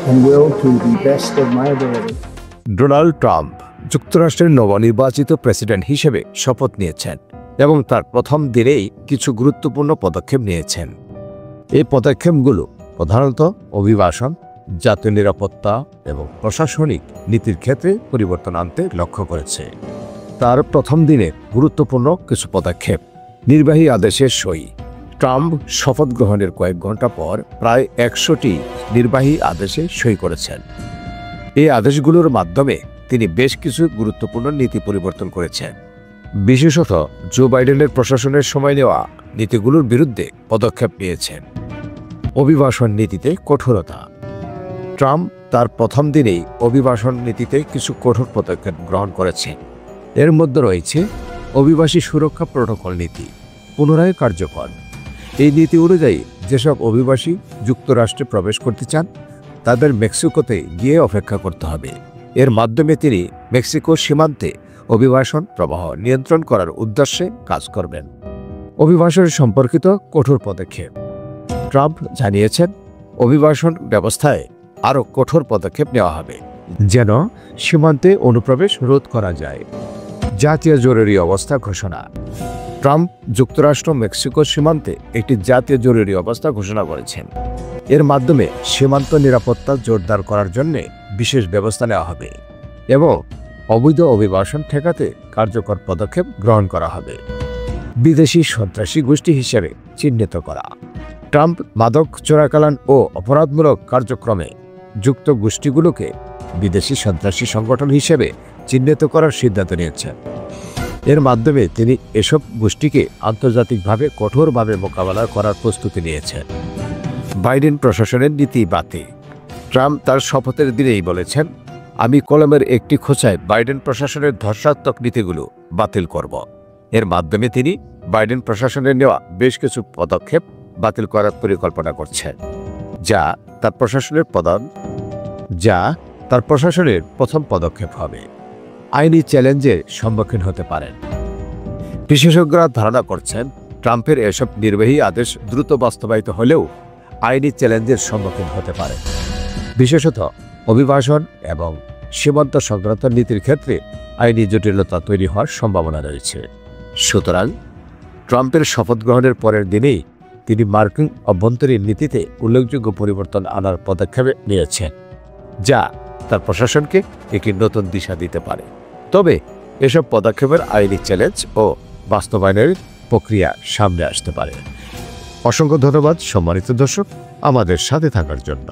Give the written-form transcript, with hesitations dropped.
and will to the best of my ability. Donald Trump যুক্তরাষ্ট্রের নবনির্বাচিত president হিসেবে শপথ নিয়েছেন এবং তার প্রথম দিনেই কিছু গুরুত্বপূর্ণ পদক্ষেপ নিয়েছেন। এই পদক্ষেপগুলো প্রধানত অভিবাসন, জাতীয় নিরাপত্তা এবং প্রশাসনিক নীতির ক্ষেত্রে পরিবর্তন আনতে লক্ষ্য করেছে। তার প্রথম দিনে গুরুত্বপূর্ণ কিছু পদক্ষেপ: নির্বাহী আদেশের সই। ট্রাম্প শপথ গ্রহণের কয়েক ঘন্টা পর প্রায় 100টি নির্বাহী আদেশে সই করেছেন। এই আদেশগুলোর মাধ্যমে তিনি বেশ কিছু গুরুত্বপূর্ণ নীতি পরিবর্তন করেছেন। বিশেষত জো বাইডেনের প্রশাসনের সময় নেওয়া নীতিগুলোর বিরুদ্ধে পদক্ষেপ নিয়েছেন। অভিবাসন নীতিতে কঠোরতা। ট্রাম্প তার প্রথম দিনেই অভিবাসন নীতিতে কিছু কঠোর পদক্ষেপ গ্রহণ করেছেন। এর মধ্যে রয়েছে অভিবাসী সুরক্ষা প্রোটোকল নীতি পুনরায় কার্যকর। এই নীতি অনুযায়ী যেসব অভিবাসী যুক্তরাষ্ট্রে প্রবেশ করতে চান তাদের মেক্সিকোতে গিয়ে অপেক্ষা করতে হবে। এর মাধ্যমে তিনি মেক্সিকো সীমান্তে অভিবাসন প্রবাহ নিয়ন্ত্রণ করার উদ্দেশ্যে কাজ করবেন। অভিবাসন সম্পর্কিত কঠোর পদক্ষেপ। ট্রাম্প জানিয়েছেন অভিবাসন ব্যবস্থায় আরও কঠোর পদক্ষেপ নেওয়া হবে যেন সীমান্তে অনুপ্রবেশ রোধ করা যায়। জাতীয় জরুরি অবস্থা ঘোষণা। ট্রাম্প যুক্তরাষ্ট্র মেক্সিকো সীমান্তে একটি জাতীয় জরুরি অবস্থা ঘোষণা করেছেন। এর মাধ্যমে সীমান্ত নিরাপত্তা জোরদার করার জন্য বিশেষ ব্যবস্থা নেওয়া হবে এবং অবৈধ অভিবাসন ঠেকাতে কার্যকর পদক্ষেপ গ্রহণ করা হবে। বিদেশি সন্ত্রাসী গোষ্ঠী হিসেবে চিহ্নিত করা। ট্রাম্প মাদক চোরাচালান ও অপরাধমূলক কার্যক্রমে যুক্ত গোষ্ঠীগুলোকে বিদেশি সন্ত্রাসী সংগঠন হিসেবে চিহ্নিত করার সিদ্ধান্ত নিয়েছেন। এর মাধ্যমে তিনি এসব গোষ্ঠীকে আন্তর্জাতিকভাবে কঠোরভাবে মোকাবেলা করার প্রস্তুতি নিয়েছেন। বাইডেন প্রশাসনের নীতি বাতিল। ট্রাম্প তার শপথের দিনেই বলেছেন, আমি কলমের একটি খোঁচায় বাইডেন প্রশাসনের ধ্বংসাত্মক নীতিগুলো বাতিল করব। এর মাধ্যমে তিনি বাইডেন প্রশাসনের নেওয়া বেশ কিছু পদক্ষেপ বাতিল করার পরিকল্পনা করছেন, যা তার প্রশাসনের প্রথম পদক্ষেপ হবে। আইনি চ্যালেঞ্জের সম্মুখীন হতে পারেন। বিশেষজ্ঞরা ধারণা করছেন ট্রাম্পের এসব নির্বাহী আদেশ দ্রুত বাস্তবায়িত হলেও আইনি চ্যালেঞ্জের সম্মুখীন হতে পারে, বিশেষত অভিবাসন এবং সীমান্ত সংক্রান্ত নীতির ক্ষেত্রে আইনি জটিলতা তৈরি হওয়ার সম্ভাবনা রয়েছে। সুতরাং ট্রাম্পের শপথ গ্রহণের পরের দিনেই তিনি মার্কিন অভ্যন্তরীণ নীতিতে উল্লেখযোগ্য পরিবর্তন আনার পদক্ষেপ নিয়েছেন, যা তার প্রশাসনকে একটি নতুন দিশা দিতে পারে। তবে এসব পদক্ষেপের আইনি চ্যালেঞ্জ ও বাস্তবায়নের প্রক্রিয়া সামনে আসতে পারে। অসংখ্য ধন্যবাদ সম্মানিত দর্শক আমাদের সাথে থাকার জন্য।